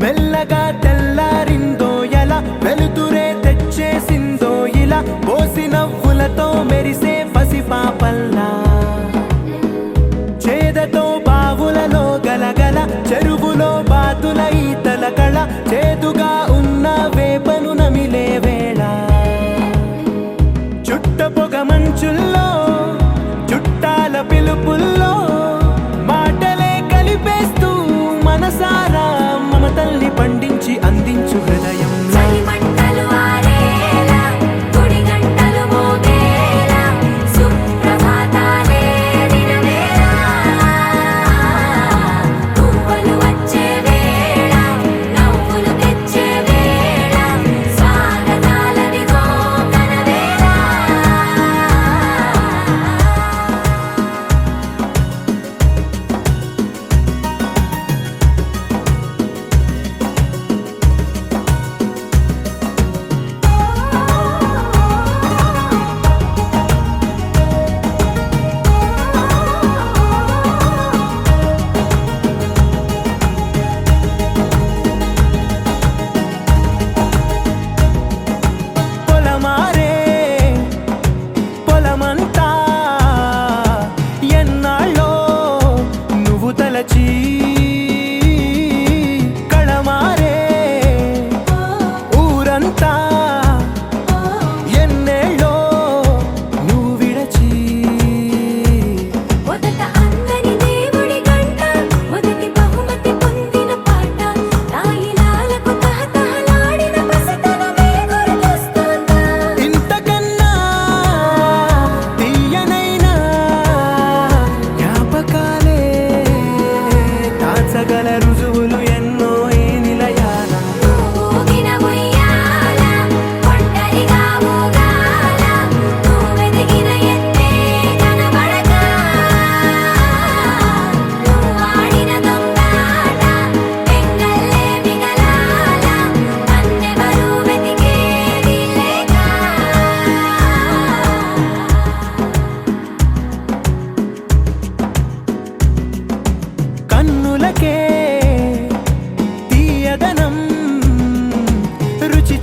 మెల్లగా తెల్లారిందో ఎలా వెలుతురే తెచ్చేసిందో ఇలా పోసి నవ్వులతో మెరిసే పసిపాపల్లా చేదతో బావులలో గలగల చెరువులో బాతుల ఈతల కళ చేదుగా ఉన్న వేపను నమిలే వేళ చుట్ట పొగ మంచుల్లో చుట్టాల పిలుపుల్లో మాటలే కలిపేస్తూ మనసారా మమతల్ని పండించి అందించు హృదయం వచ్చే వేళ నవ్వులు తెచ్చే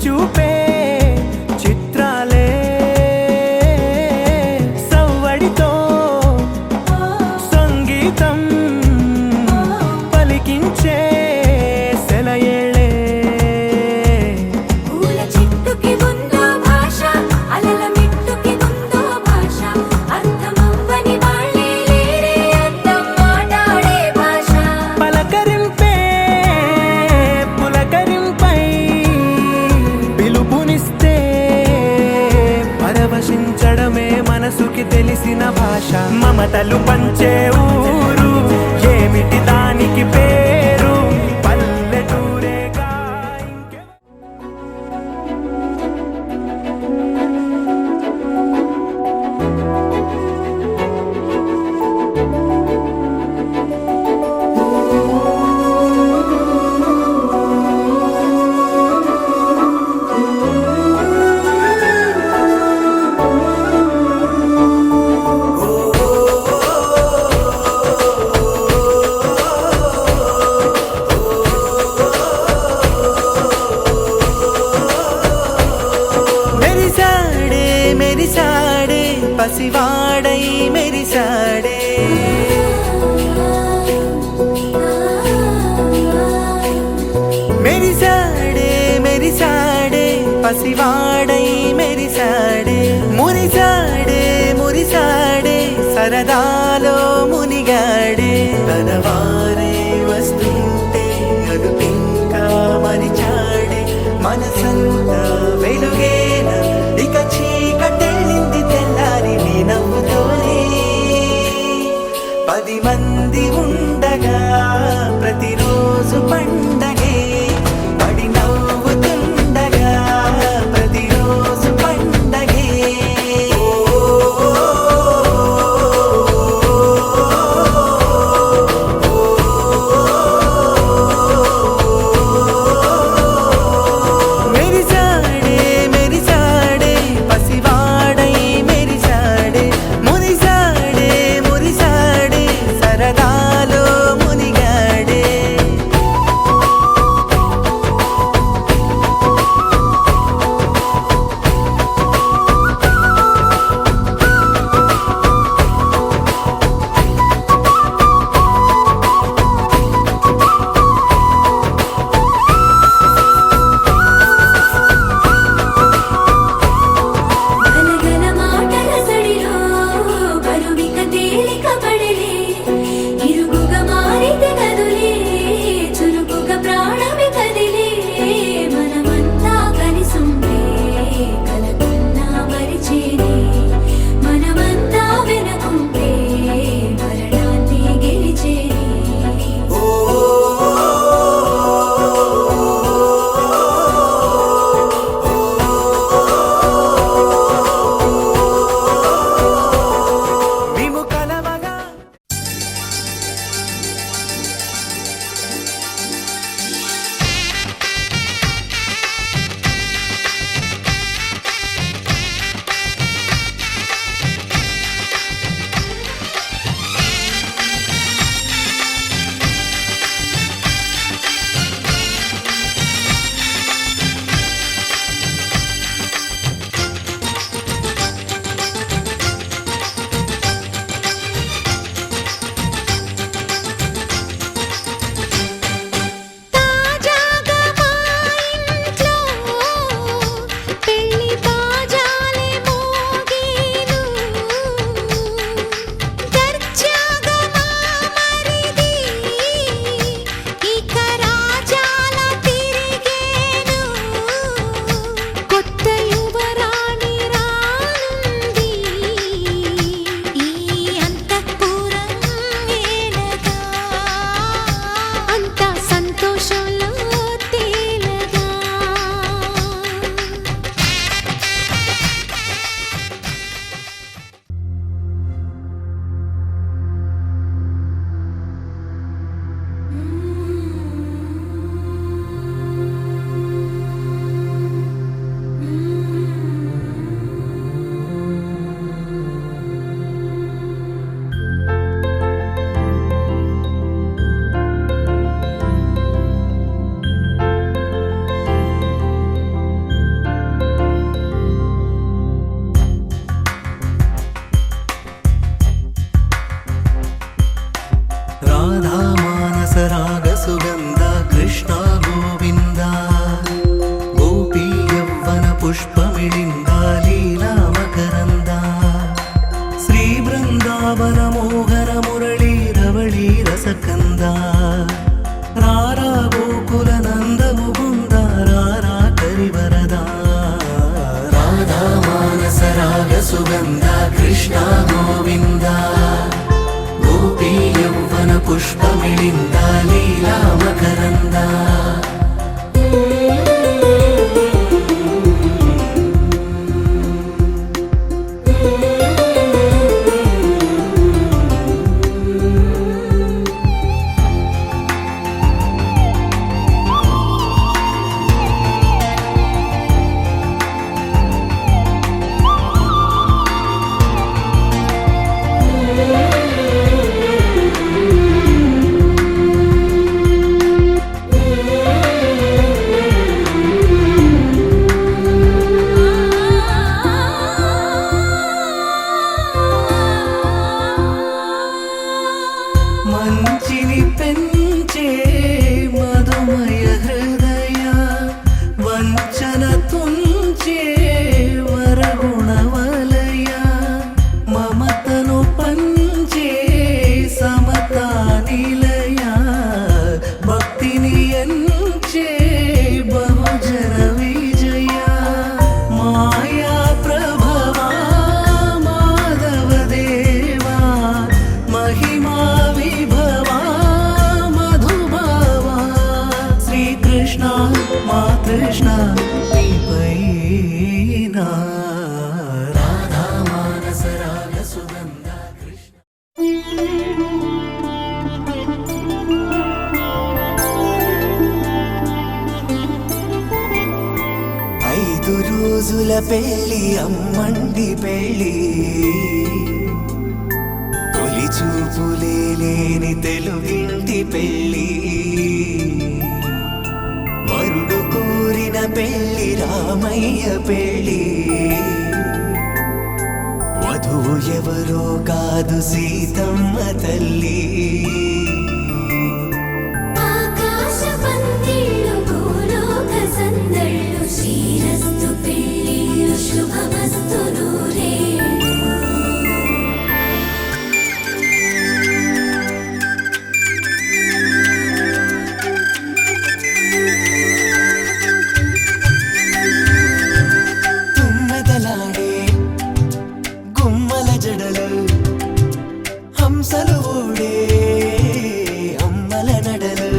చూపే చిత్రాలే సవ్వడితో సంగీతం పలికించే సెలయేళే పూల చెట్టుకి ఉందో భాష అలల మిట్టుకి ఉందో భాష అర్థమవ్వని వాళ్ళే లేరే అర్థం మాట్లాడే భాష పలకరింపే పులకరింపై పిలుపునిస్తే పరవశించడమే మనసుకి తెలిసిన భాష మమతలు పంచే ఊరు ఏమిటి దానికి పేరు పల్లెటూరేగా ఇంకె మెరిసాడే మెరిసాడే పసివాడై మెరిసాడే మెరిసాడే మెరిసాడే పసివాడై మెరిసాడే మురిసాడే మురిసాడే సరదాలో మునిగాడే తనవారే వస్తుంటే అదుపింకా మరిచాడే మనసంతా వెలుగేన ఇక చీకటెళ్ళింది తెల్లారి నీ నవ్వుతోనే 10 మంది ఉండగా ప్రతిరోజు పండగే పడి నవ్వుతుండగా ప్రతిరోజు పండగే ఓ పుష్పమిళింద లీలా మకరంద శ్రీ బృందావన మోహన మురళీ రవళీ రసకంద రారా గోకుల నంద ముకుంద రారా కరివరద రాధా మానస రాగ సుగంధ కృష్ణ గోవింద గోపీ యౌవన పుష్పమిళింద లీలా మకరంద మంచిని పెంచే మధుమయ హృదయ వంచన తుంచే వరగుణవలయ మమతను పంచే సమతా నిలయ భక్తిని ఎంచే బహుజన విజయ మాయా ప్రభవా మాధవ దేవా మహిమా మా కృష్ణ నీపైనా రాధా మానస రాగ సుగంధ కృష్ణ 5 రోజుల పెళ్ళి అమ్మండి పెళ్ళి తొలి చూపులే లేని తెలుగింటి పెళ్ళి వరుడు కోరిన పెళ్ళి రామయ్య పెళ్ళి వధువు ఎవరో కాదు సీతమ్మ తల్లి ఆకాశ పందిళ్ళు భూలోక సందళ్ళు శ్రీరస్తు పెళ్ళిళ్ళు శుభమస్తు నూరే హంసలు ఊడే అమ్మల నడలు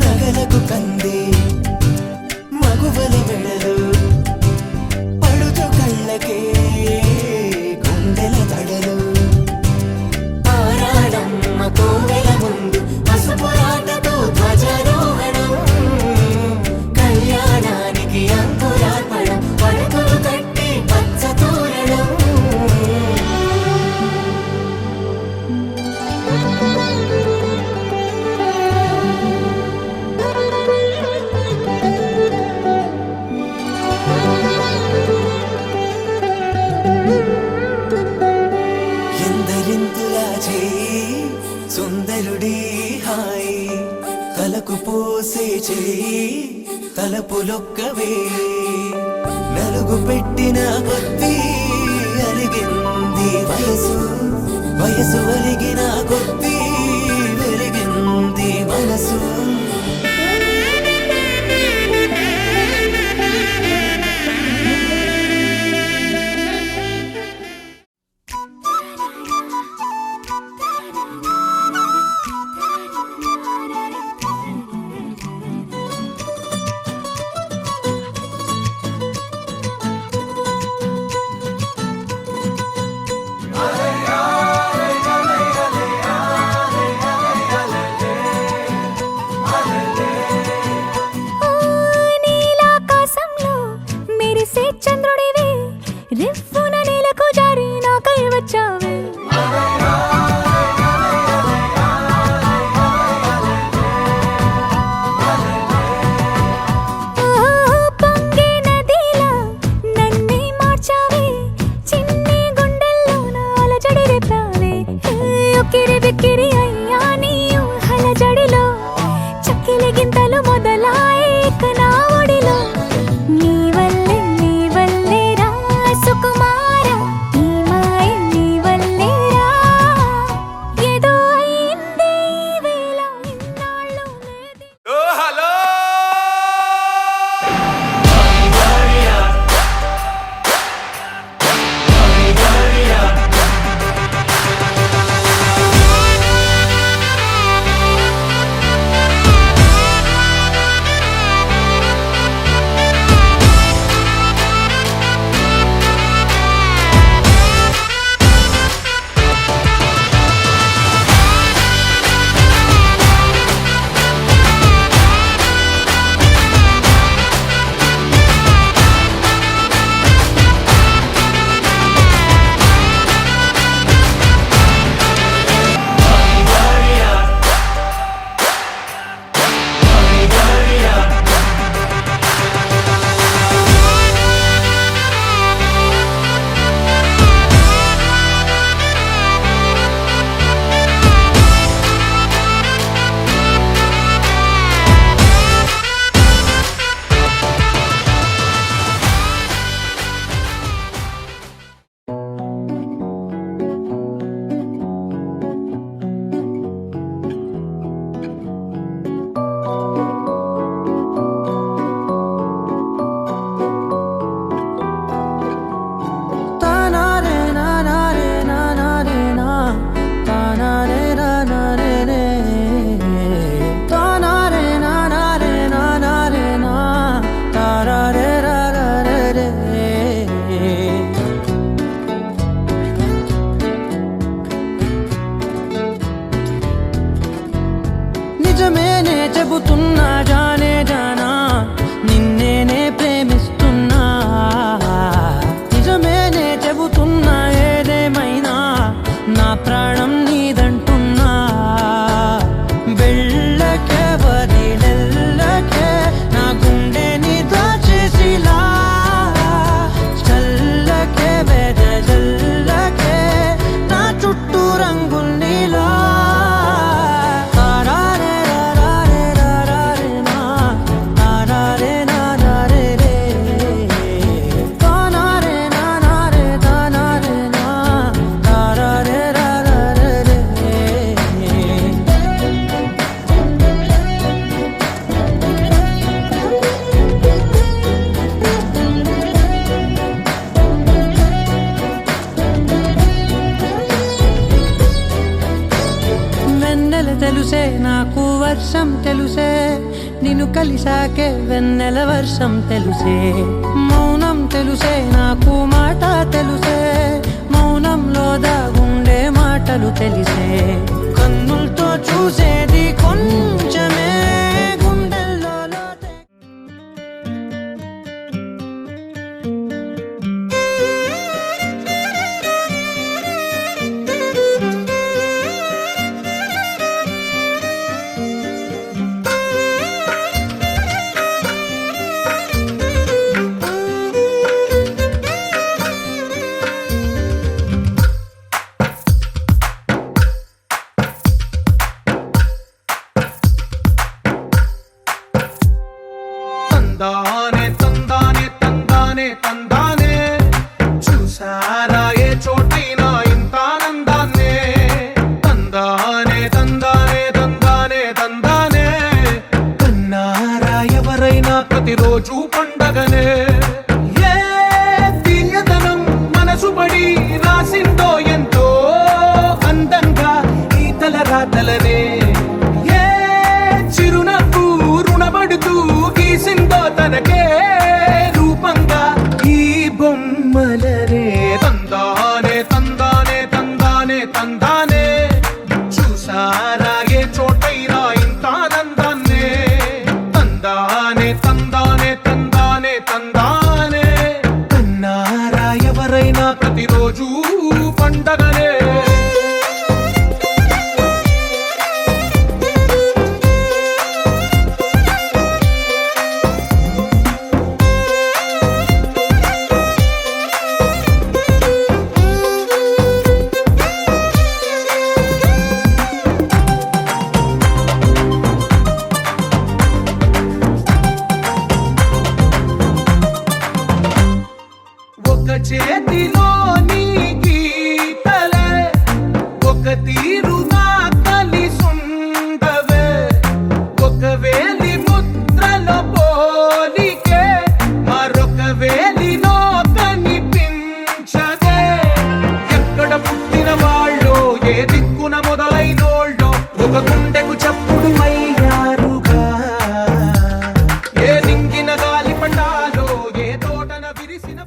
నగలకు కంది మగువల మెడలు పడుచు కళ్ళకే గుండెల తడలు ఆరాడమ్మ కోవెల ముందు పసుపురాటతో ధ్వజారోహణం కళ్యాణానికి అంకురార్పణం పడకలు కట్టి పచ్చ తోరణం ఎందరింతులా చేయి సుందరుడి హాయి తలకు పోసే చేయి తలపులొక్కవే నలుగు పెట్టిన కొద్దీ అలిగింది వయసు వయసు ఒలిగిన కొద్దీ వెలిగింది మనసు ఆకాశం తెలుసే, నిన్ను కలిసాకే వెన్నెల వర్షం తెలుసే. మౌనం తెలుసే నాకు మాట తెలుసే, మౌనంలో దాగుండే మాటలు తెలిసే. కన్నులతో చూసేది కొంచెమే, గుండెల్లో లోతే. తందానే తందానే తందానే తందానే, చూసారా ఏ చోటైనా ఇంత ఆనందాన్నే. తందానే తందానే తందానే తందానే, కన్నారా ఎవరైనా ప్రతిరోజు పండగనే. ఏ తీయదనం మనసు పడి రాసిందో ఎంతో అందంగా ఈ తల రాతలనే. ఏ చిరునవ్వు రుణపడుతూ గీసిందో తనకే రూపంగా ఈ బొమ్మలనే. తందానే తందానే తందానే తందానే, చూసారా ఏ చోటైనా ఇంత ఆనందాన్నే. తందానే తందానే తందానే తందానే, కన్నారా ఎవరైనా ప్రతిరోజు పండగనే. ఒక చేతిలో నీ గీతలే, ఒక తీరుగా కలిసుండవే. ఒక వేలి ముద్రలో పోలికే మరొక వేలిలో కనిపించదే. ఎక్కడ పుట్టిన వాళ్ళో ఏ దిక్కున మొదలైనోళ్ళో ఒక గుండెకు చప్పుడు అయ్యారుగా. ఏ నింగిన గాలి పటాలో ఏ తోటన విరిసిన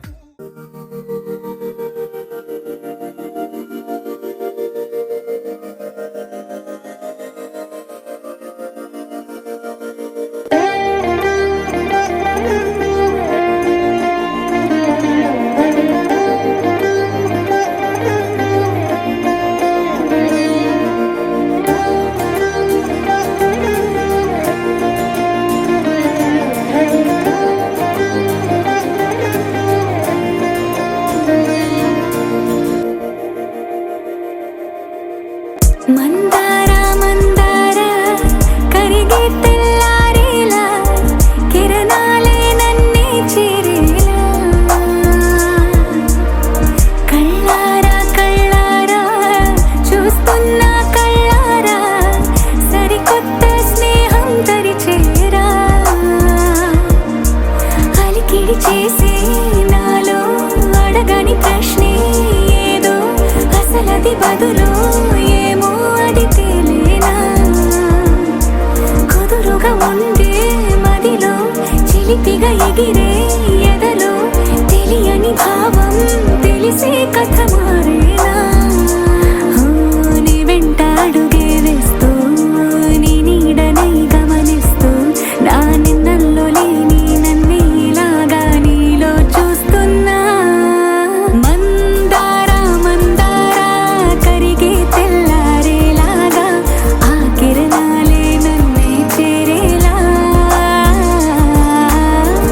మందార మందార కరిగే తెల్లారేలా, కిరణాలే నన్నే చేరేలా. కళ్ళారా కళ్ళారా చూస్తున్నా కళ్ళారా, సరికొత్త స్నేహం తరిచేరా. అలికిడి చేసే నాలో అడగని ప్రశ్నే ఏదో, అసలది బదులు ఏమో అది తేలేనా. కుదురుగా ఉండే మదిలో చిలిపిగా ఎగిరే ఎదలో, తెలియని భావం తెలిసే కథ మారేనా. నీ వెంట అడుగే వేస్తూ, నీ నీడనై గమనిస్తూ, నా నిన్నల్లో లేని నన్నే ఇలాగా నీలో చూస్తున్నా. మందార మందార కరిగే తెల్లారేలాగా, ఆ కిరణాలే నన్నే చేరేలా.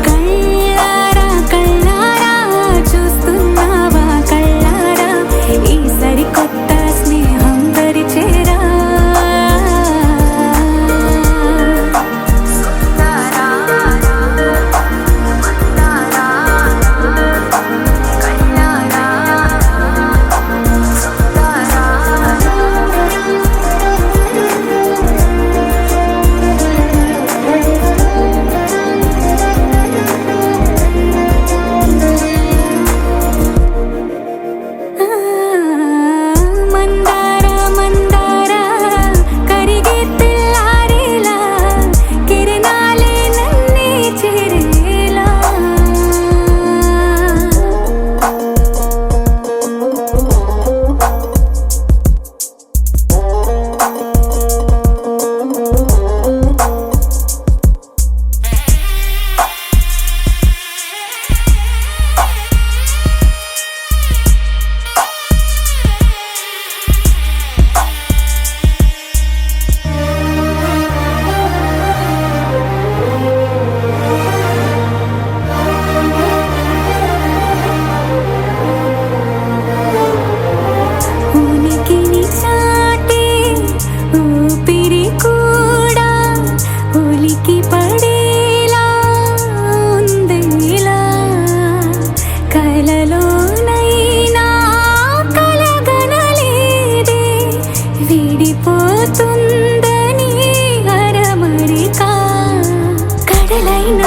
కళ్ళారా కళ్ళారా చూస్తున్నావా కళ్ళారా,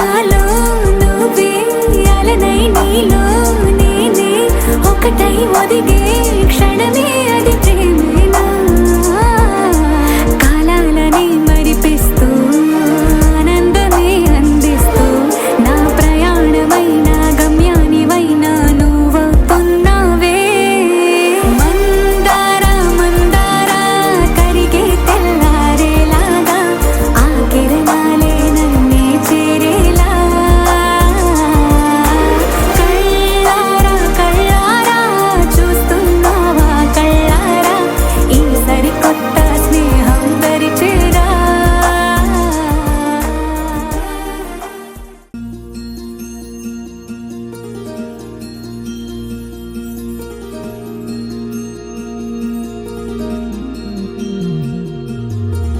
నాలో నువ్వే అలనై నీలో నేనే ఒకటై ఒదిగే క్షణమే అది ప్రేమేనా కాలాలని మరిపిస్తూ ఆనందమే అందిస్తూ నా ప్రయాణమైన గమ్యానివైనా నువ్వవుతున్నావే మందార మందార కరిగే తెల్లారేలాగా ఆ కిరణాలే నన్నే చేరేలా కళ్ళారా కళ్ళారా చూస్తున్నావా కళ్ళారా ఈ సరికొత్త స్నేహం దరిచేరా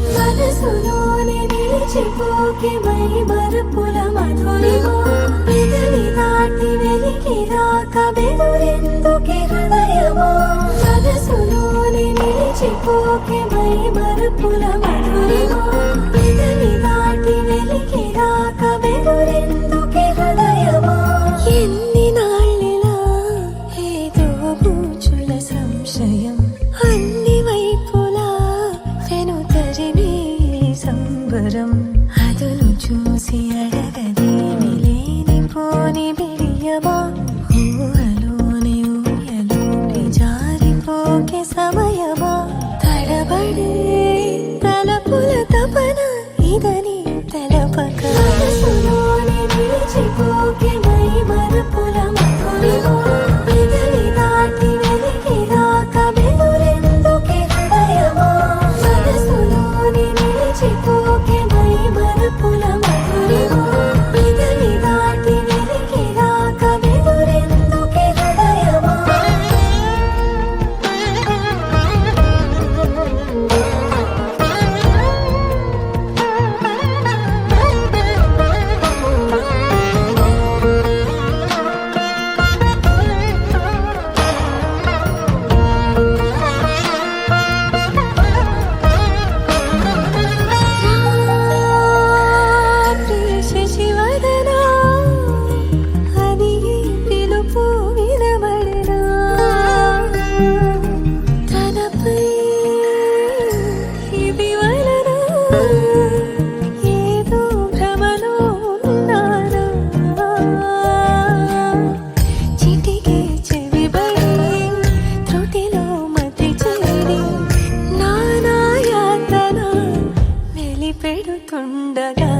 మనసులోనే నిలిచిపోకే మై మరుపుల మధురిమో పెదవి దాటి వెలికి రాక బెదురెందుకే హృదయమో మనసులోనే నిలిచిపోకే మై మరుపుల మధురిమో పెదవి దాటి వెలికి రాక బెదురెందుకే హృదయమో ఎన్ని నాళ్ళిలా ఏదో బూచుల సంశయం అన్ని వైపులా వెనుతరిమే సంబరం అదును చూసి అడగదేమి లేనిపోని బిడియమా ఊహలోని ఊయలోని జారిపోకే సమయమా తడబడే తలపుల తపన ఇదని తెలపక మనసులోని నిలిచిపోకే మై మరుపుల మధురిమో పెదవి దాటి వెలికి రాక బెదురెందుకే హృదయమో మనసులోని నిలిచిపోకే మై మరుపుల మధురిమో పెదవి దాటి వెలికి రాక బెదురెందుకే హృదయమో శశివదనా అది పిలుపు వినబడనా తనపై ఇది వలన ఏదో భ్రమలో ఉన్నానా చిటికే చెవిబడి త్రుటిలో మతి చేరి నానాయాతన వెలిపెడుతుండగా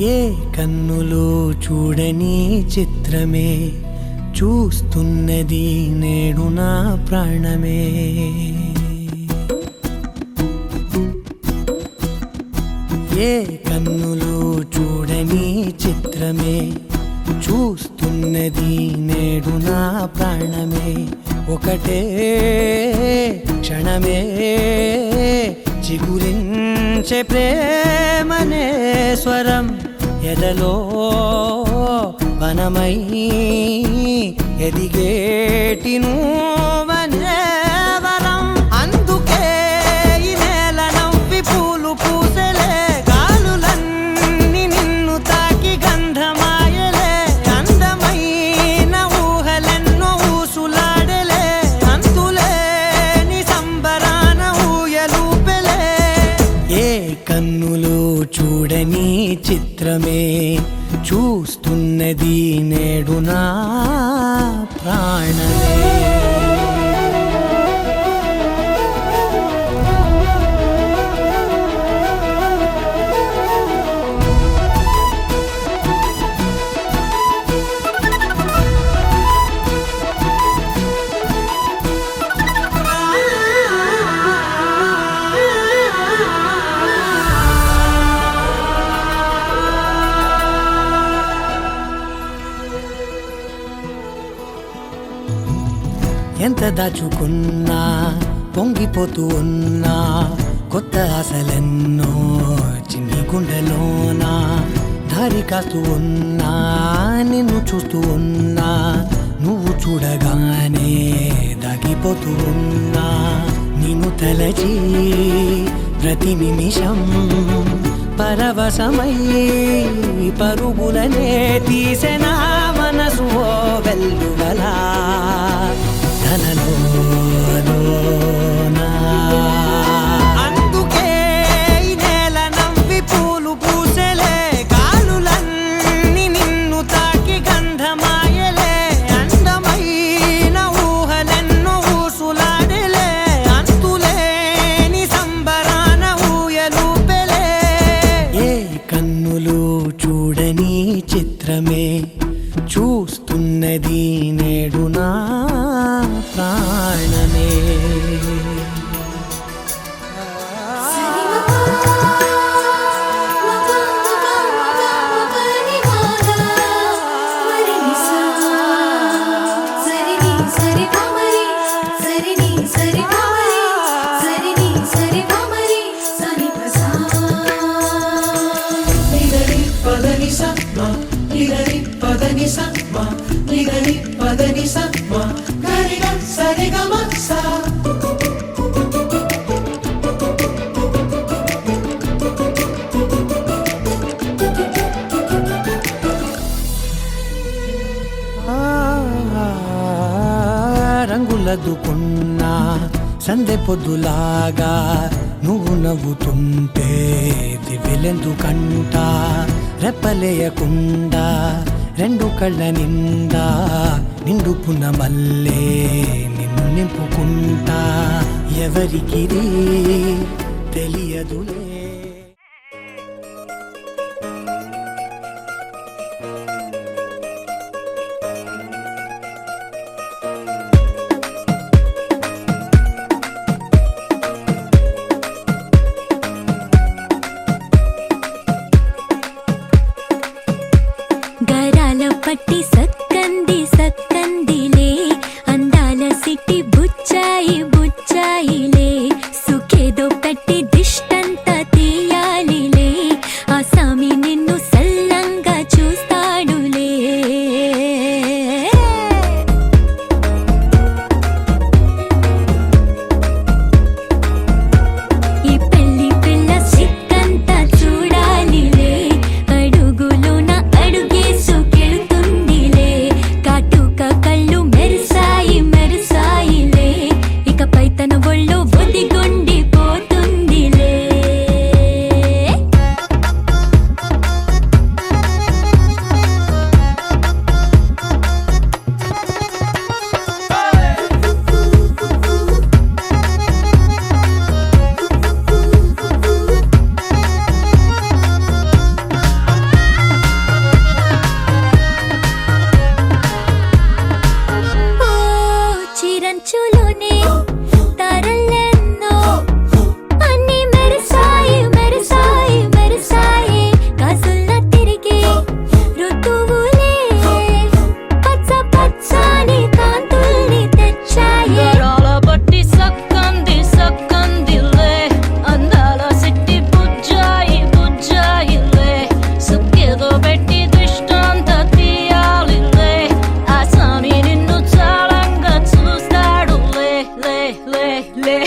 ఏ కన్నులో చూడని చిత్రమే చూస్తున్నది నేడు నా ప్రాణమే ఏ కన్నులో చూడని చిత్రమే చూస్తున్నది నేడు నా ప్రాణమే ఒకటే క్షణమే చిగురించే ప్రేమనే స్వరం ఎదలో వనమై ఎదిగేటి నువ్వనే వరం అందుకే ఈ నేల నవ్వి పూలు పూసలే గాలులన్నీ నిన్ను తాకి గంధమాయలే అందమైన ఊహలెన్నో ఊసులాడలే అంతులేని సంబరాన ఊయలూపెలే ఏ కన్నులో చూడని చిత్రమే చూస్తున్నది నేడు నా ప్రాణమే ఎంత దాచుకున్నా పొంగిపోతూ ఉన్నా కొత్త ఆశలెన్నో చిన్ని గుండెలోనా దారి కాస్తూ ఉన్నా నిన్ను చూస్తూ ఉన్నా నువ్వు చూడగానే దాగిపోతూ ఉన్నా నిన్ను తలచి ప్రతి నిమిషం పరవశమై పరుగులనే తీసెనా మనసు ఓ వెల్లువలా ధనలోనా అందుకే ఈ నేల నవ్వి పూలు పూసెలే కాలులన్నీ నిన్ను తాకి గంధమాయలే అందమైన ఊహలెన్నో ఊసులాడలే అంతులేని సంబరాన ఊయలూపెలే ఏ కన్నులు చూడని చిత్రమే చూస్తున్నది నేడు నా ప్రాణమే రంగులదుకున్నా సందె పొద్దులాగా నువ్వు నవ్వుతుంటే దివ్యలెందుకంట రెప్పలేయకుండా రెండు కళ్ళ నిండా నిండుకున్న మల్లే నిన్ను నింపుకుంటా ఎవరికిది తెలియదులే గరాల పట్టి సక్కంది సక్కందిలే అందాల సిట్టి బుచ్చాయి బుచ్చాయిలే సుఖేదో పెట్టి దిష్టంతా తీయాలిలే ఆ సామి నిన్ను సల్లంగా చూస్తాడులే ఈ పెళ్లి పిల్ల సిక్కంతా చూడాలిలే అడుగులోన అడుగేసుకెళ్తుందిలే కాటుక కళ్ళు మెరిసాయి మెరిసాయిలే ఇకపై తన ఒళ్ళు ఒదిగొండిపోతుందిలే ఓ చిరంచులోనే తారలెన్నో అన్ని మెరిసాయి మెరిసాయి మెరిసాయి కాసుల్లా తిరిగి ఋతువులే పచ్చ పచ్చని కాంతుల్ని తెచ్చాయి గరాల పట్టి సక్కంది సక్కందిలే అందాల సిట్టి బుజ్జాయి బుజ్జాయిలే సుక్కేదో పెట్టి దిష్టంతా తీయాలిలే ఆ స్వామి నిన్ను చాలంగా చూస్తాడు లే లే లే లే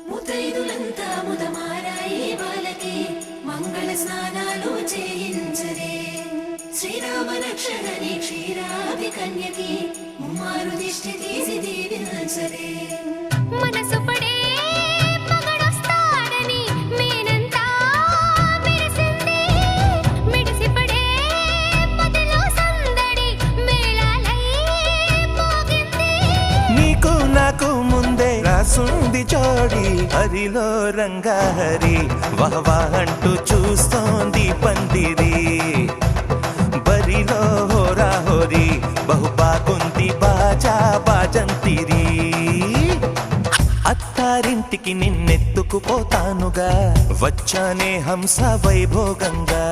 ముతైదులంతా ముదమారాయి బాలకి మంగళ స్నానాలు చేయించరే శ్రీరామ రక్షణని క్షీరాది కన్యకి ముమ్మారు దిష్టి తీసి దీవించరే మనసు పడే మగడొస్తాడని మేనంతా మెరిసింది మిడిసి పడే మదిలో సందడి మేళాలై మోగింది నీకు నాకు ముందే రాసుంది జోడి హరిలో రంగాహరి వహవా అంటూ చూస్తోంది పందిరి బరిలో బాజా బాజంతిరి అత్తారింటికి నిన్నెత్తుకుపోతానుగా వచ్చానే హంస వైభోగంగా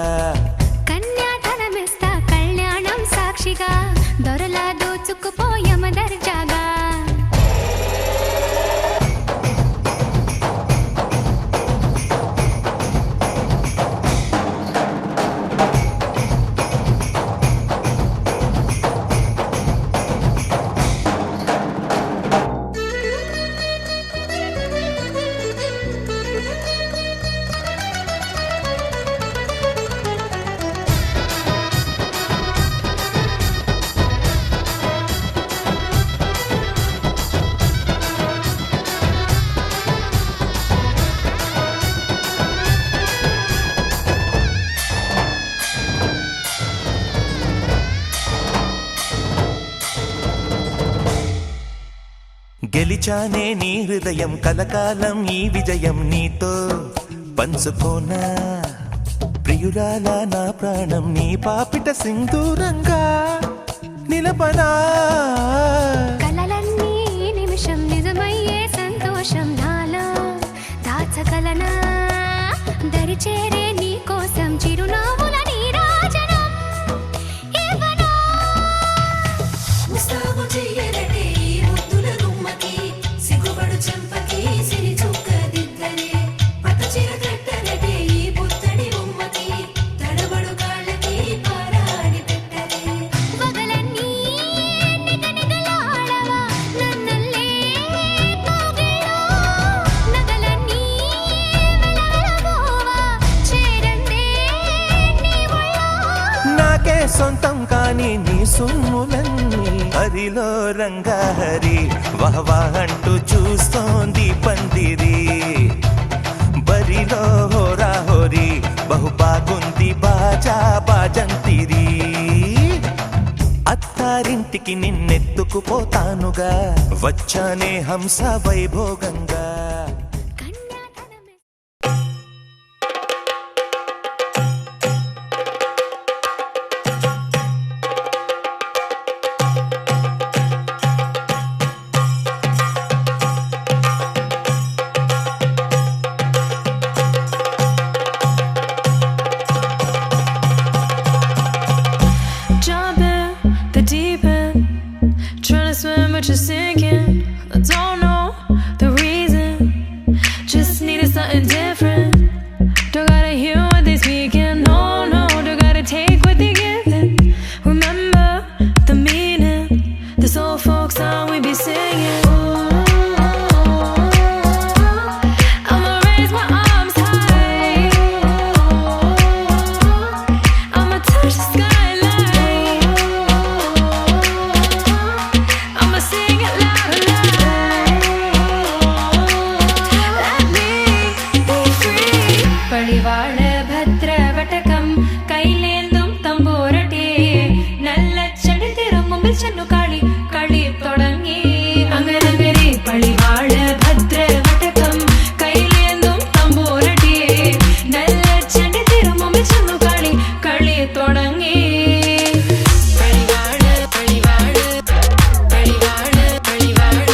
కన్యాధనమిస్తా కళ్యాణం సాక్షిగా దొరలా దోచుకుపోయమ దర్జాగా గెలిచానే నీ హృదయం కలకాలం ఈ విజయం నీతో పంచుకోనా ప్రియురాల నా ప్రాణం నీ పాపిట సింధూరంగా నిలపనా కలలన్నీ నిమిషం నిజమయ్యే సంతోషం నాలో దాచగలనా దరిచేరే నీ కోసం చిరునవ్వుల నీరాజనం ఇవ్వనా ముస్తాబు చెయ్యరటే ఈ ముద్దుల గుమ్మకి సిగ్గుపడు చెంపకి సిరి చుక్క దిద్దలే పట్టు చీర కట్టరటే ఈ పుత్తడి బొమ్మకి తడబడు కాళ్ళకి పారాడి పెట్టలే పగలన్నీ నిగనిగలాడవా నన్నల్లే కోగిలో నగలన్నీ వెలవెలబోవా చేరందే నీ ఒళ్ళో నాకే సొంతం కాని నీ సొమ్ములన్నీ హరిలో రంగా హరి వహవా అంటూ చూస్తోంది పందిరి బరిలో హోరా హోరి బహు బాగుంది బాజా బాజంతిరి అత్తారింటికి నిన్నెత్తుకుపోతానుగా వచ్చానే హంస వైభోగంగా కన్యాధనమే Jump in the deep end, trying to swim but you're sinking. I don't know the reason, just needed something different. Don't gotta hear what they speaking, no, no, don't gotta take what they giving. Remember the meaning, this old folk song we be singing. I'ma raise my arms high, I'ma touch the skyline, I'ma sing it loud and loud. Let me be free. పడివాళ భద్రవటకం కైలేందుం തമ്പൂരട്ടേ നല്ല ചെടിതിരും മുമ്പിൽ ചെന്നു കളി കളി തുടങ്ങി അങ്ങനങ്ങനെ പടിവാള ഭദ്രവടകം കൈലേന്തും തമ്പൂരട്ടേ നല്ല ചെടിതിരും മുമ്പിൽ ചെന്നു കളി കളി തുടങ്ങി പടിവാള പടിവാള പടിവാള പടിവാള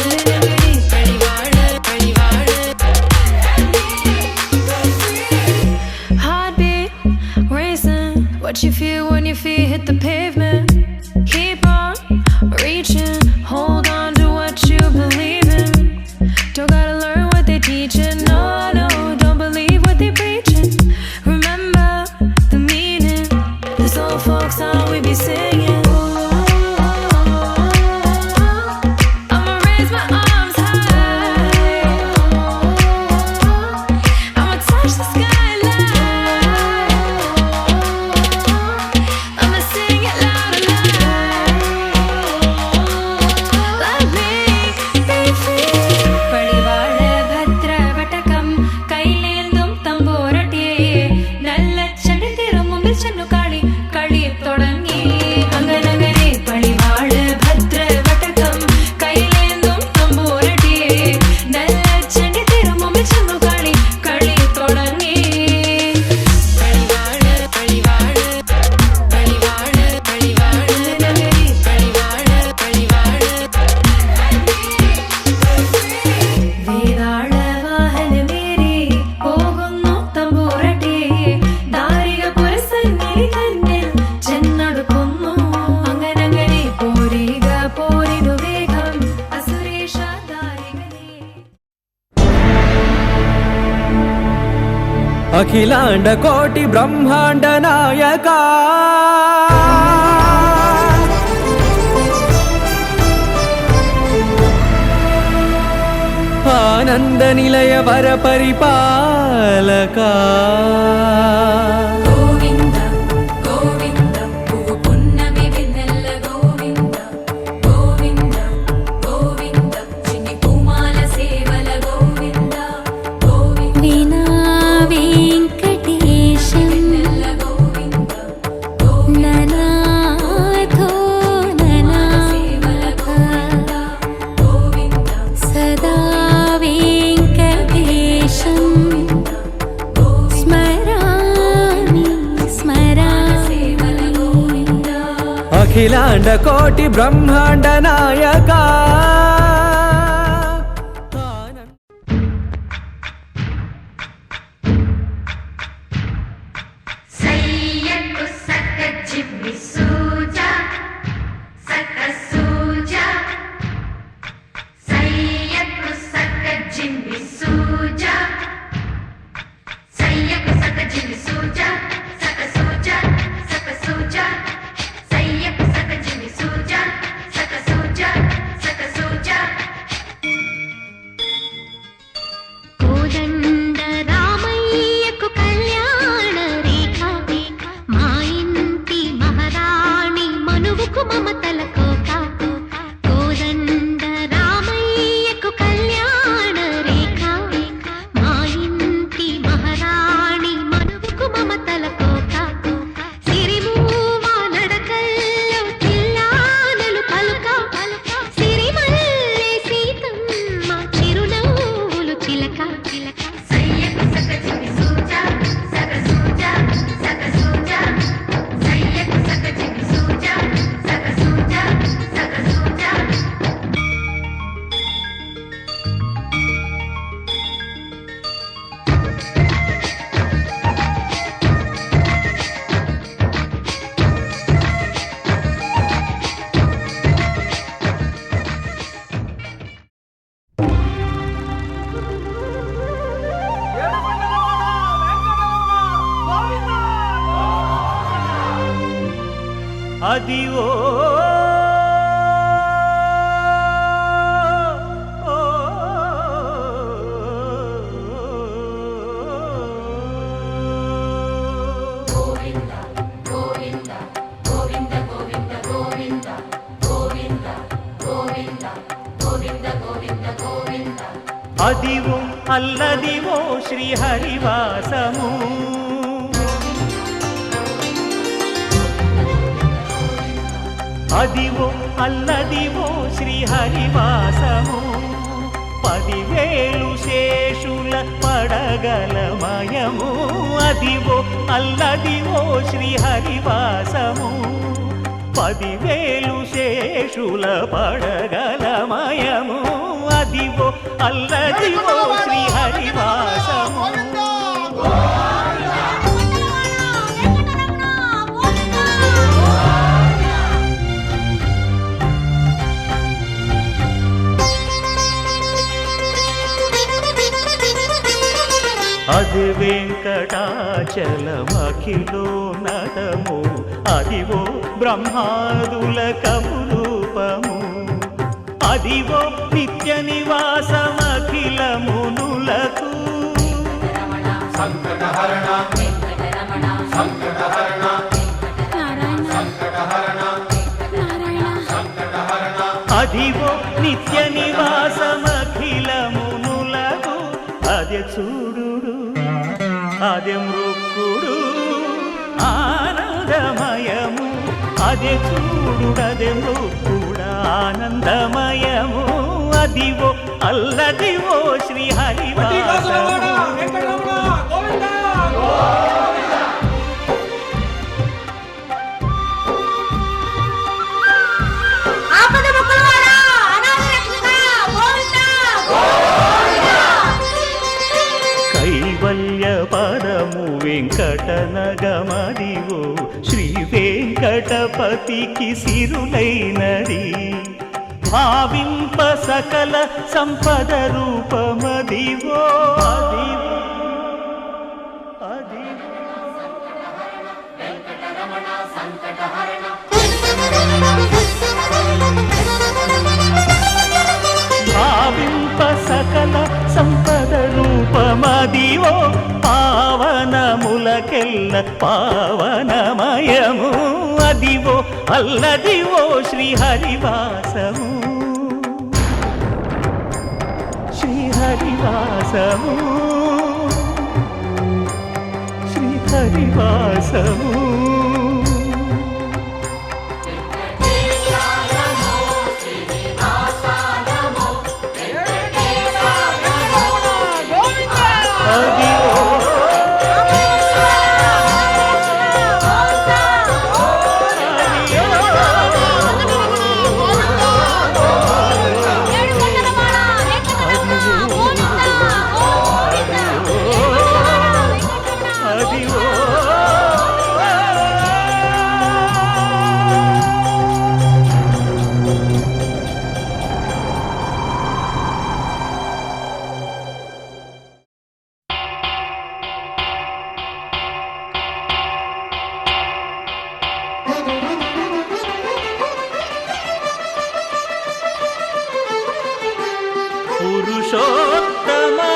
പടിവാള പടിവാള Heartbeat racing, what you feel when your feet hit the pavement. Keep on reaching, hold on to what you believe in. Don't gotta learn what they teaching, no, no, don't believe what they preaching. Remember the meaning, this old folk song we be singing. I'ma raise my arms high, I'ma touch the skyline, I'ma sing it loud and loud. Let me be free. పడివాళ భద్రవటకం కైలేందుం തമ്പൂരട്ടേ നല്ല ചെടിതിരും മുമ്പിൽ ചെന്നു കളി കളി തുടങ്ങി అఖిలాండ కోటి బ్రహ్మాండ నాయక ఆనంద నిలయ వర పరిపాలక గోవింద గోవింద పువ్వు పున్నమి వెన్నెల గోవింద గోవింద గోవింద చిన్ని పూమాల సేవల గోవింద గోవింద వీణా వెంకటేశం వెన్నెల గోవింద గోవింద ననాథో సేవల గోవింద గోవింద సదా వెంకటేశం స్మరామి సేవల గోవింద అఖిలాండ కోటి బ్రహ్మాండ నాయక సయ్యకు సక్క జిమ్మి సూజా సక్క సూజా సయ్యకు సక్క జిమ్మి సూజా సయ్యకు సక్క జిమ్మి సూజా సక్క సూజా సక్క సూజా సయ్యకు సక్క జిమ్మి సూజా సక్క సూజా సక్క సూజా కోదండ రామయ్యకు కళ్యాణ రేఖ మా ఇంటి మహారాణి మనువుకు మమతల కోక కోదండ రామయ్యకు కళ్యాణ రేఖ మా ఇంటి మహారాణి మనువుకు మమతల కోక సిరిమూవ నడకల్లో చిల్లానలు పలుక సిరిమల్లె సీతమ్మ చిరునవ్వులు చిలక చిలక సయ్యకు సక్క జిమ్మి సూజా సక్క సూజా సక్క సూజా సయ్యకు సక్క జిమ్మి సూజా సక్క సూజా సక్క సూజా అది ఓ గోవింద గోవింద గోవింద గోవింద గోవింద గోవింద గోవింద గోవింద గోవింద గోవింద అదివో అల్లదివో శ్రీహరివాసము అదివో అల్లదివో శ్రీహరివాసము 10,000 శేషుల పడగలమయము అదివో అల్లదివో శ్రీహరివాసము 10,000 శేషుల పడగలమయము అదివో అల్లదివో శ్రీహరివాసము అది వెంకటాచలమఖిలో నదము అదివో బ్రహ్మాదుల కమురూపము అదివో నిత్య నివాసమఖిలమునులకు సంకటహరణ సంకటహరణ సంకటహరణ అదివో నిత్య నివాసమఖిలమునులకు అదే చూడు అదే మృక్కుడు ఆనందమయము అదే చూడుడదే మృక్కుడ ఆనందమయము అదివో అల్లదివో శ్రీహరివాసము కైవల్య పరము వెంకటనగమదివో శ్రీ వెంకటపతికి సిరులైనది భావింప సకల సంపద రూపమదివో అదివో ఎల్ల పావనమయము అదివో అల్లదివో శ్రీహరివాసము శ్రీహరివాసము శ్రీహరివాసము పురుషోత్తమా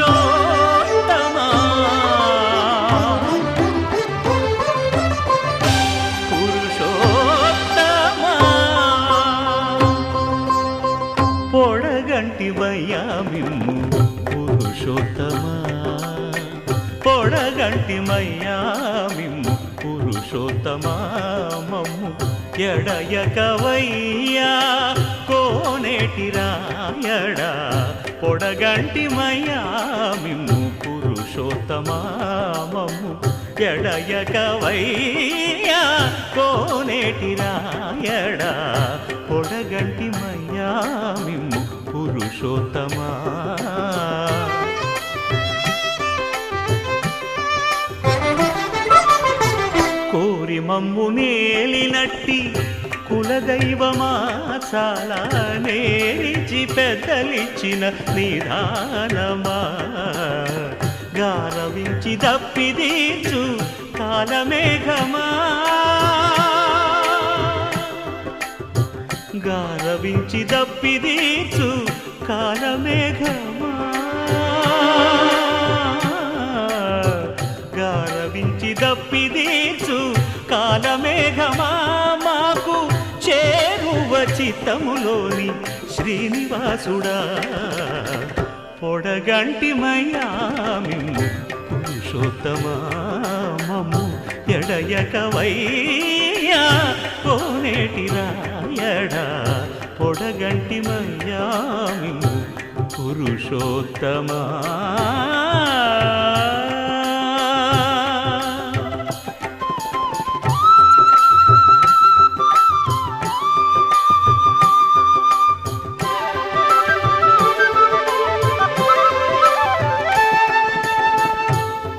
పురుషోత్తమా పురుషోత్తమా పొడగంటి మయ్యామిమ్ము పురుషోత్తమా పొడగంటి మయ్యామిమ్ము పురుషోత్తమా మమ్ము ఎడయకవయ్యా కోనేటి రాయడా పొడగంటి మయ్యామిమ్ము పురుషోత్తమా మమ్ము ఎడయకవయ్యా కోనేటి రాయడా పొడగంటి మయ్యామిమ్ము పురుషోత్తమా కోరి మమ్ము నేలినట్టి కులదైవమా చాలా నేరిచి పెద్దలిచ్చిన నిదానమా గారవించి దప్పిదీర్చు కాలమేఘమా గారవించి దప్పిదీర్చు కాలమేఘమా గారవించి దప్పిదీర్చు కాలమేఘమా మాకు చేరువ చిత్తములోని శ్రీనివాసుడా పొడగంటి మయ్యామిమ్ము పురుషోత్తమా మమ్ము ఎడయకవయ్యా కోనేటి రాయడా పొడగంటి మయ్యామిమ్ము పురుషోత్తమా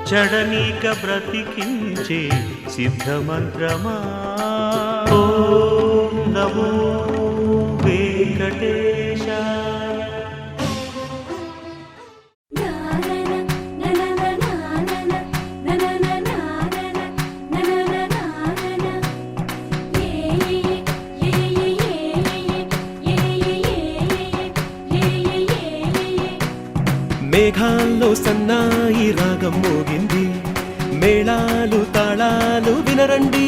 చడనీక బ్రతికించే సిద్ధమంత్రమా ఓం నమో వెంకటేశాయ మేఘాల్లో సన్నాయి రాగం మోగింది మేళాలు తాళాలు వినరండి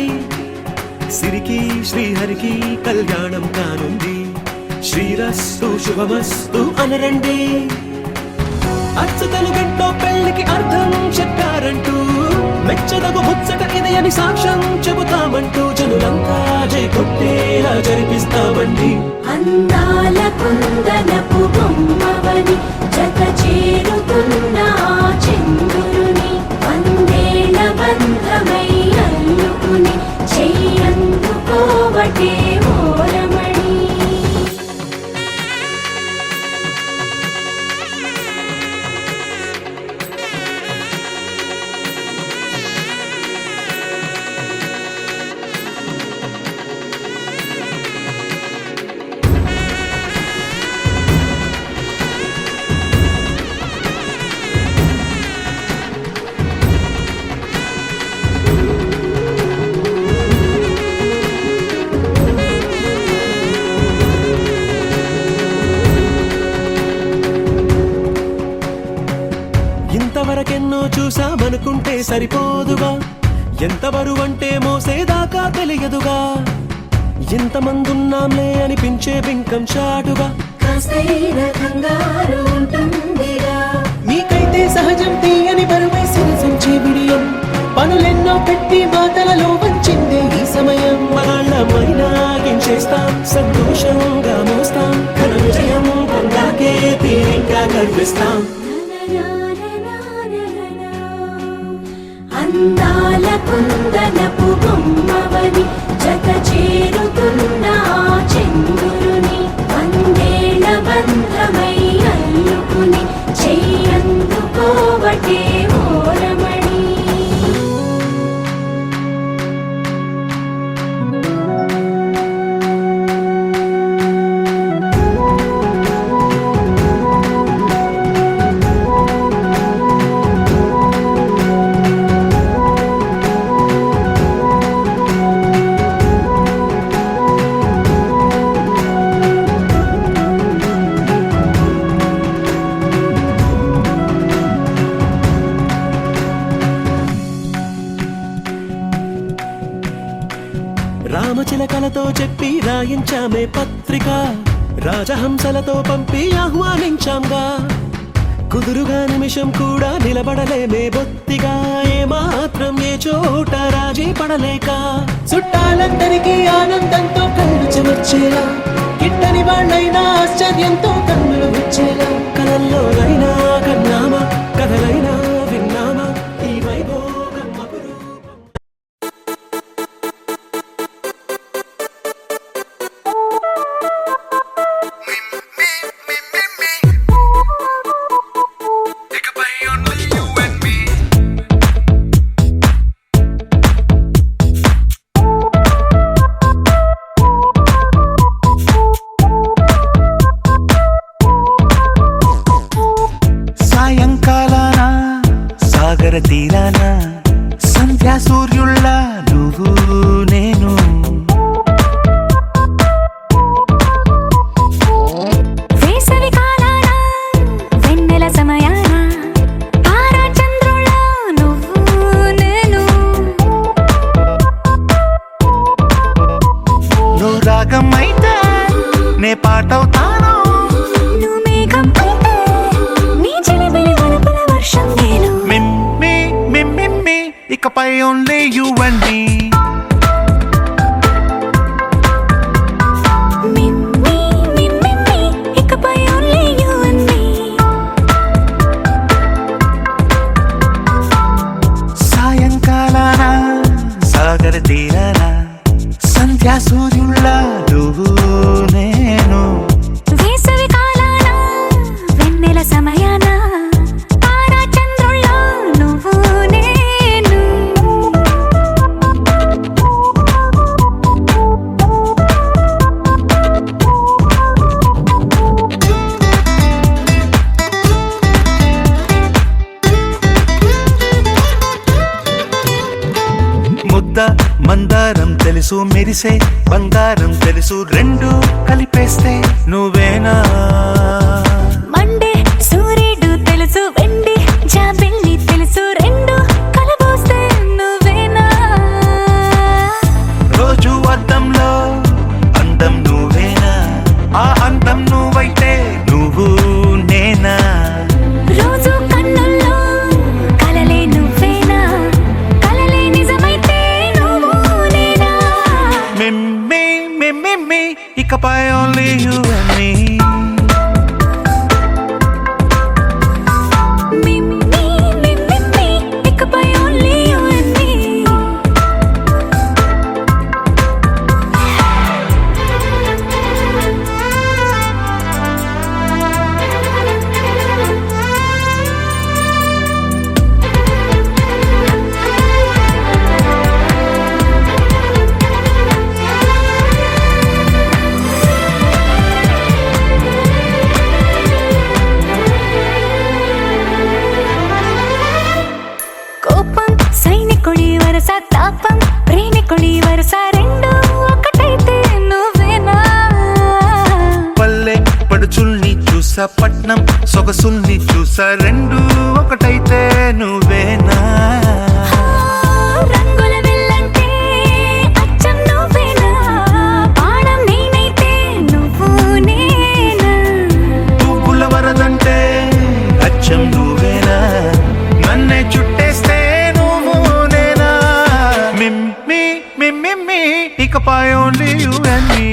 సిరికి శ్రీహరికి కళ్యాణం కానుంది శ్రీరస్తు శుభమస్తు అనరండి అచ్చతలు గంటో పెళ్లికి అర్థం చెప్పారంటూ మెచ్చదగు ముచ్చట ఇది అని సాక్ష్యం చెబుతామంటూ జనులంతా జై కొట్టేలా జరిపిస్తామండి అందాల కుందనపు బొమ్మవని జత చేరుతున్న ఆ చంద్రుని వందేల బంధమై అల్లుకుని చెయ్యందుకోవటే ఓరమణి ఇంతవరకెన్నో చూసామనుకుంటే సరిపోదుగా, ఎంత బరువంటే మోసేదాకా తెలియదుగా, ఎంతమందున్నాంలే అనిపించే బింకం చాటుగా, కాస్తైన కంగారు ఉంటుందిగా. మీకైతే సహజం తీయని బరువే సిరసించే బిడియం, పనులెన్నో పెట్టి మాటలలో వంచిందే ఈ సమయం. మనాళ్ళమైనా గించేస్తాం, సంతోషంగా మోస్తాం, ఘన విజయం పొందాకే తీరిగ్గా కనిపిస్తాం. అందాల కుందనపు బొమ్మవని జత చేరుతున్న ఆ చంద్రుని వందేళ్ల బంధమై అల్లుకుని చెయ్యందుకోవటే ఓరమణి. రామచిలకలతో చెప్పి రాయించామే పత్రిక, రాజహంసలతో పంపి ఆహ్వానించాంగా, కుదురుగా నిమిషం కూడా నిలబడలేమే బొత్తిగా, ఏమాత్రం ఏ చోట రాజీ పడలేక, చుట్టాలందరికీ ఆనందంతో కళ్ళు చెమర్చేలా, గిట్టని వాళ్ళైనా ఆశ్చర్యంతో కన్నులు వచ్చేలా, కలల్లోనైనా కన్నామా కథలైనా విన్నామా ఈ వైభోగం అపురూపం. సాయంకాలాన సాగర తీరాన సంధ్యా సూర్యుళ్ళ నువ్వు నేను, వేసవి కాలాన వెన్నెల సమయాన తారా చంద్రుల నువ్వు నేను, నువ్వు రాగం అయితే నే పాటవుతాను, నువ్వు మేఘం అయితే నీ చిలిపిలి వలపుల వర్షం నేను. మిమ్మి మిమ్మి ఇకపై only you and me. Meme meme ఇకపై only you and me. సాయంకాలాన సాగర తీరాన సంధ్యా సూర్యుళ్ళ నువ్వు నేను, వేసవి కాలాన వెన్నెల సమయాన తారా చంద్రుల నువ్వు నేను. ముద్ద మందారం తెలుసు, మెరిసే బంగారం తెలుసు, రెండు కలిపేస్తే నువ్వేనా, మండే సూర్యుడు తెలుసు, వెండి జాబిల్లి తెలుసు, రెండు కలబోస్తే నువ్వేనా. రోజు అద్దంలో అందం నువ్వేనా, ఆ అందం నువ్వైతే నువ్వు నేనా, రోజు కన్నుల్లో కలలే నువ్వేనా, కలలే నిజమైతే నువ్వు నేనా. మిమ్మి మిమ్మి ఇకపై only you and me. Meme meme ఇకపై only you and me. కోపం సైనికుడి వరస, తాపం ప్రేమికుడి వరస, రెండు ఒకటైతే నువ్వేనా. పల్లె పడుచుల్ని చూసి విశాఖపట్నం సొగసుల్ని చూసా రెండు ఒకటైతే నువ్వేనా రంగుల వెల్లంటే అచ్చం నువ్వేనా పాడం నేనైతే నువ్వు నేనా పువ్వుల వరదంటే అచ్చం నువ్వేనా నన్నే చుట్టేస్తే నువ్వు నేనా మిమ్మి మిమ్మి ఇకపై ఓన్లీ యు అండ్ మీ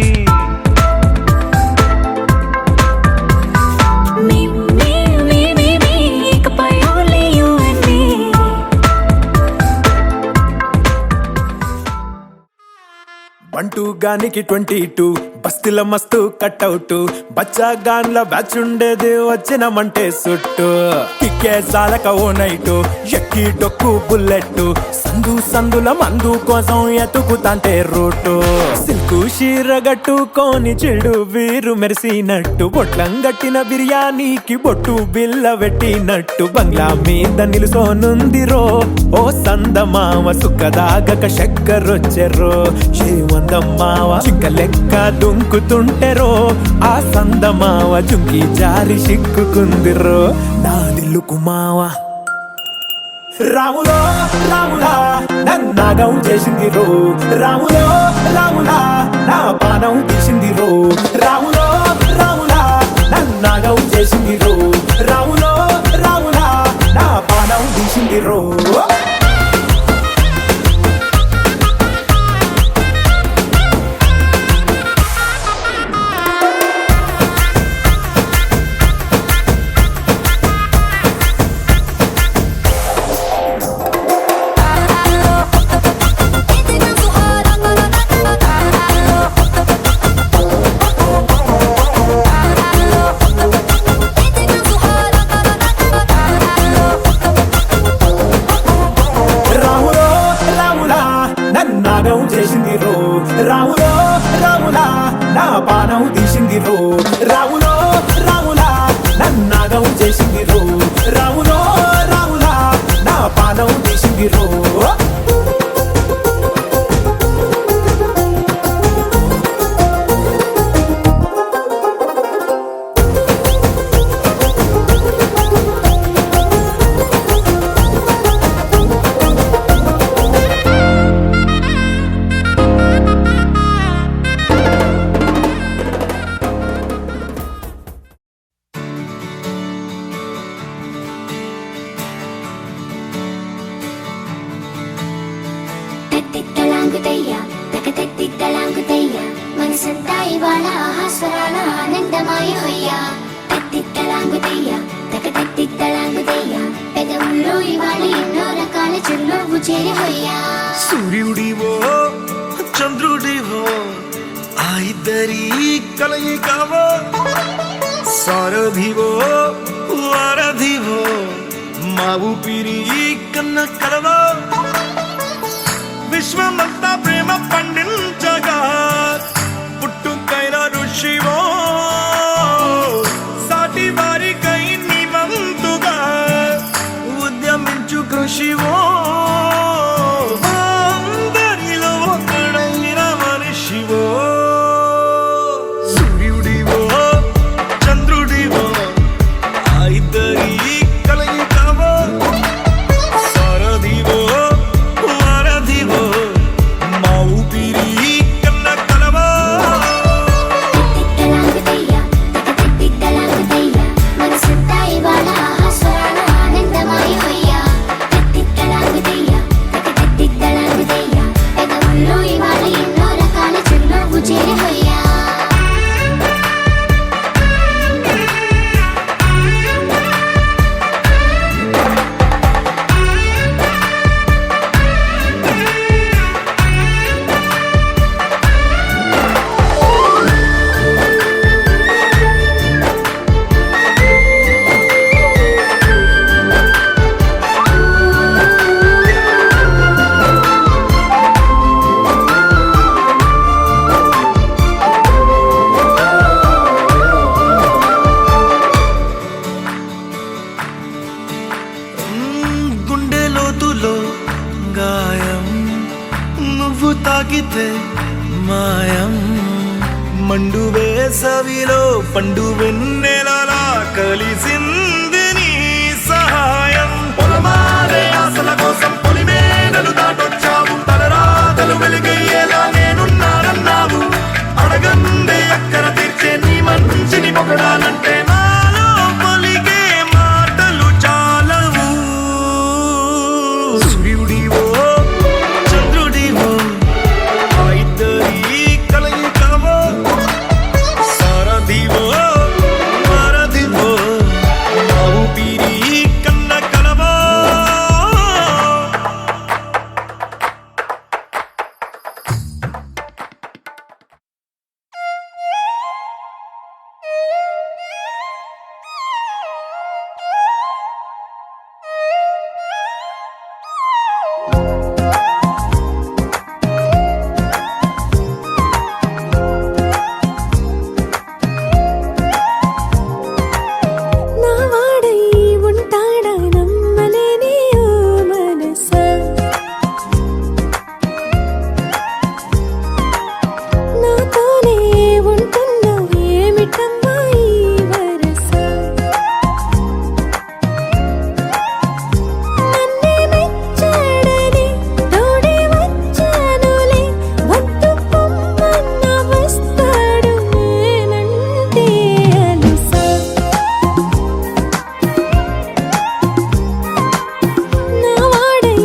బంటూ గానికి 22 బస్తిల మస్తు కట్అవుట్ బచ్చా గాన్ల బ్యాచ్ ఉండేది వచ్చినమంటే సుట్టు కిక్కే సాలక ఓ నైటు ఎక్కి డొక్కు బుల్లెట్ సందుల మందు కోసం ఎతుకుతాంటే రూటు సిల్కు షీరగట్టుకోని చెడు వీరు మెరిసినట్టు బొట్లం గట్టిన బిర్యానీకి బొట్టు బిల్ల పెట్టినట్టు బంగ్లా మీద నిలుసోనుందిరో ఓ సందమామ సుక్కదాగక చక్కరొచ్చెరో శ్రీమందమ్మావ చిక్క లెక్క దుంకుతుంటెరో ఆ సందమావ చుంకి జారి సిక్కుకుందిరో నా దిల్లుకు మావ రాములో రాములా నన్నాగం చేసింది రో రాములో రాములా నా పానం తీసింది రో రాములో రాములా నన్నాగం చేసింది రో రాములో రాములా నా పానం తీసింది రో చేసింది రో రాములో రాములా నా పానం తీసింది రో రాములో రాములా నన్నాగం చేసింది రో రాములో రాములా నా పానం తీసింది రో తలాంగుతయ్యా తకతెత్తిత్తలాంగుతయ్యా మనసంతా ఇవాళ ఆహాస్వరాల ఆనందమాయ హొయ్యా తత్తిత్తలాంగుతయ్యా తకతెత్తిత్తలాంగుతయ్యా పెదవుల్లో ఇవాళ ఎన్నో రకాల చిరునవ్వు చేరి హొయ్యా సూర్యుడివో చంద్రుడివో ఆ ఇద్దరి కలయికవో సారథివో వారధివో మా ఊపిరి కన్న కలవో విశ్వమంతా ప్రేమ పండించగా పుట్టుకైన ఋషివో సాటి వారికై నివంతుగా ఉద్యమించు కృషివో అందరిలో ఒకడైన మనిషివో సూర్యుడివో చంద్రుడివో ఆ ఇద్దరి కలయికవో సారథివో తాకితే మాయం మండు వేసవిలో పండు వెన్నెలలా కలిసింది నీ సహాయం. పొలమారే ఆశల కోసం పొలిమేనలు దాటొచ్చావు, తలరాతలు వెలుగయ్యేలా నేనున్నానన్నావు. అడగందే అక్కర తీర్చే నీ మంచిని పొగడాలంటే నాలో పలికే మాటలు చాలవు. సూర్యుడివో చంద్రుడివో ఆ ఇద్దరి కలయికవో, సారథివో వారధివో ఆ ఊపిరి కన్న కలవో. నా వాడై ఉంటాడా నమ్మలేని ఓ మనసా, నాతోనే ఉంటున్నావు ఏమిటమ్మా ఈ వరస. నన్నే మెచ్చాడని తోడే వచ్చానులే, వద్దు పొమ్మన్న వస్తాడు నేనంటే అలుసా. నా వాడై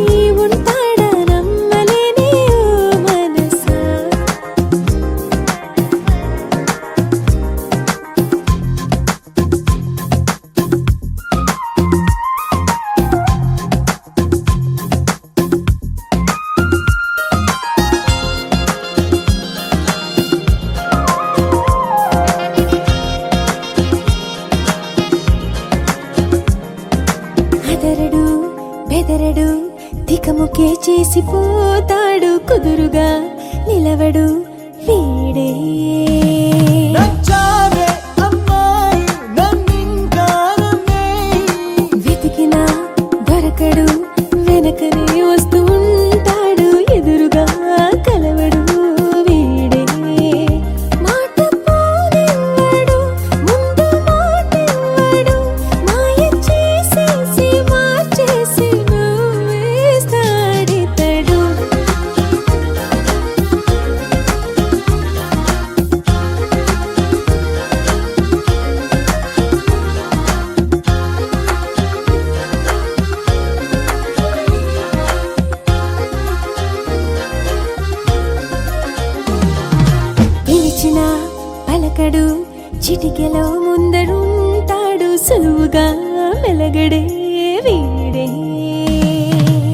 ఉంటాడా నమ్మలేని ఓ మనసా. అదరడు బెదరడు తికముకే చేసిపోతాడు, కుదురుగా నిలవడు వీడే. నచ్చావే అమ్మాయి నన్నింకా నమ్మేయ్. వెతికినా దొరకడు, వెనకనే వస్తూ ఉంటాడు, ఎదురుగా కలవడు వీడే. మాట పోనివ్వడు, ముందు మాటివ్వడు, మాయ చేసేసి మార్చేసి నువ్వేస్తాడితడు. పిలిచిన పలకడు, చిటికెలో ముందరుంటాడు, సులువుగా మెలగడే వీడే.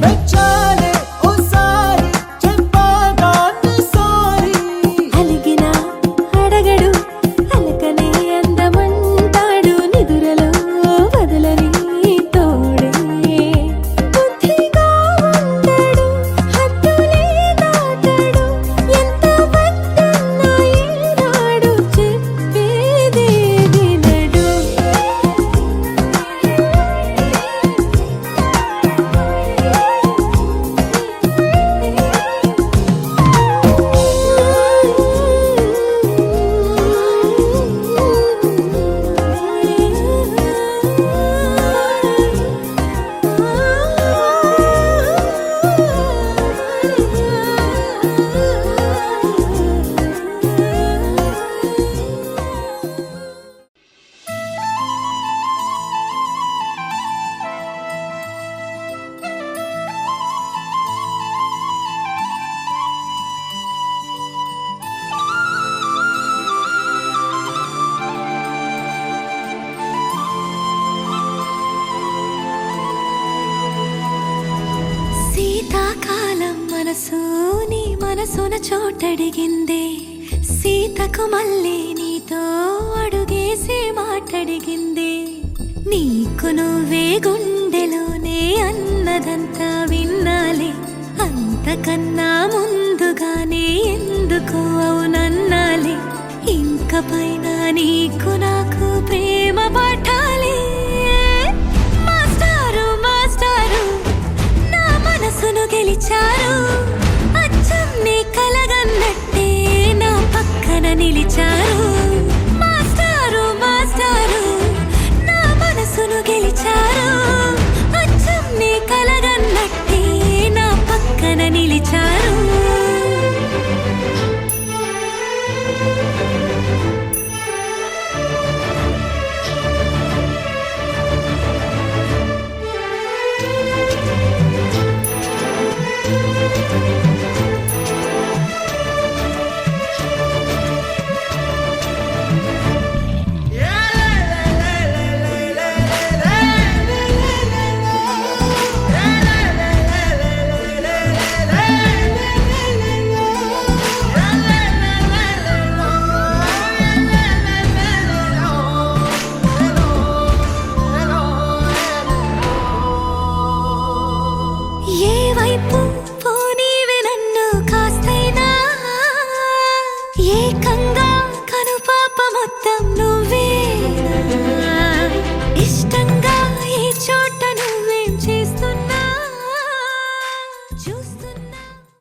మెచ్చాలే ఓసారి చెప్పగానే సారీ. అలిగిన అడగడు, అలకనే అందమంటాడు, నిదురలో వదలని తోడే. బుద్ధిగా ఉండడు, హద్దులే దాటడు, ఎంత వద్దన్నా ఈనాడు చెప్పేదే వినడు. శీతాకాలం మనసు నీ మనసున చోటడిగిందే, సీతకు మళ్ళీ నీతో అడుగేసి మాటడిగిందే. నీకు నువ్వే గుండెలోనే అన్నదంతా విన్నాలే, అంతకన్నా ముందుగానే ఎందుకు అవునన్నాలే. ఇంక పైన నీకు నాకు ప్రేమ పాఠాలే. మాస్టారు మాస్టారు నా మనసును గెలిచారు, అచ్చం నీ కలగన్నట్టే నా పక్కన నిలిచారు. మాస్టారు మాస్టారు నా ఏ వైపు